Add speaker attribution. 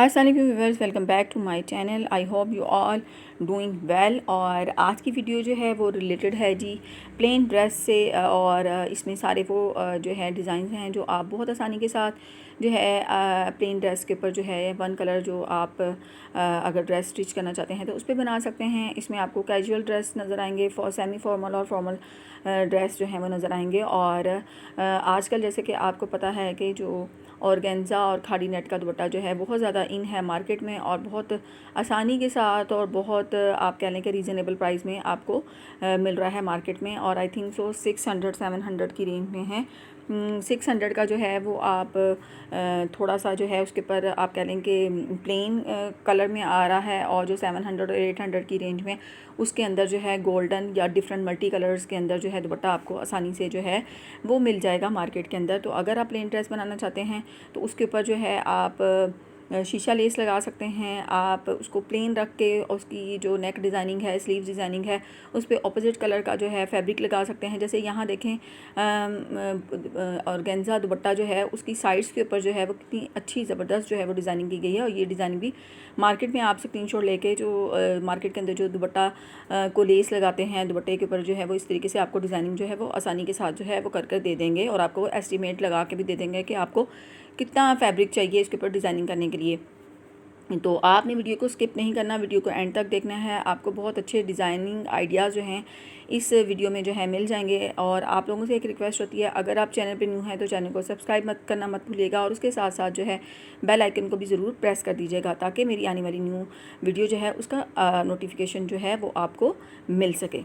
Speaker 1: अस्सलाम वालेकुम viewers, welcome back to my channel. I hope you all doing well. और आज की वीडियो जो है वो रिलेटेड है जी प्लेन ड्रेस से। और इसमें सारे वो जो है डिज़ाइन हैं जो आप बहुत आसानी के साथ जो है प्लेन ड्रेस के ऊपर जो है वन कलर जो आप अगर ड्रेस स्टिच करना चाहते हैं तो उस पर बना सकते हैं। इसमें आपको कैजुअल ड्रेस नज़र आएंगे, सेमी फॉर्मल और फॉर्मल ड्रेस जो है वो नज़र आएंगे। और आजकल जैसे कि आपको पता है कि जो ऑर्गेन्जा और खाड़ी नेट का दुपट्टा जो है बहुत ज़्यादा इन है मार्केट में, और बहुत आसानी के साथ और बहुत आप कह लें कि रीज़नेबल प्राइस में आपको मिल रहा है मार्केट में। और आई थिंक सो 600-700 की रेंज में है। 600 का जो है वो आप थोड़ा सा जो है उसके ऊपर आप कह लें कि प्लेन कलर में आ रहा है, और जो 700 और 800 की रेंज में उसके अंदर जो है गोल्डन या डिफरेंट मल्टी कलर्स के अंदर जो है दुपट्टा आपको आसानी से जो है वो मिल जाएगा मार्केट के अंदर। तो अगर आप प्लेन ड्रेस बनाना चाहते हैं तो उसके ऊपर जो है आप शीशा लेस लगा सकते हैं। आप उसको प्लेन रख के उसकी जो नेक डिज़ाइनिंग है, स्लीव्स डिज़ाइनिंग है, उस पर ऑपोजिट कलर का जो है फैब्रिक लगा सकते हैं। जैसे यहाँ देखें ऑर्गेन्जा दुपट्टा जो है उसकी साइड्स के ऊपर जो है वो कितनी अच्छी ज़बरदस्त जो है वो डिज़ाइनिंग की गई है। और ये डिज़ाइनिंग भी मार्केट में आप स्क्रीनशॉट लेके जो मार्केट के अंदर जो दुपट्टा को लेस लगाते हैं दुपट्टे के ऊपर जो है वो इस तरीके से आपको डिज़ाइनिंग जो है वो आसानी के साथ जो है वो कर दे देंगे, और आपको एस्टीमेट लगा के भी दे देंगे कि आपको कितना फैब्रिक चाहिए इसके ऊपर डिज़ाइनिंग करने के लिए। तो आपने वीडियो को स्किप नहीं करना, वीडियो को एंड तक देखना है। आपको बहुत अच्छे डिज़ाइनिंग आइडियाज़ जो हैं इस वीडियो में जो है मिल जाएंगे। और आप लोगों से एक रिक्वेस्ट होती है, अगर आप चैनल पे न्यू हैं तो चैनल को सब्सक्राइब मत करना मत भूलिएगा, और उसके साथ साथ जो है बेल आइकन को भी ज़रूर प्रेस कर दीजिएगा ताकि मेरी आने वाली न्यू वीडियो जो है उसका नोटिफिकेशन जो है वो आपको मिल सके।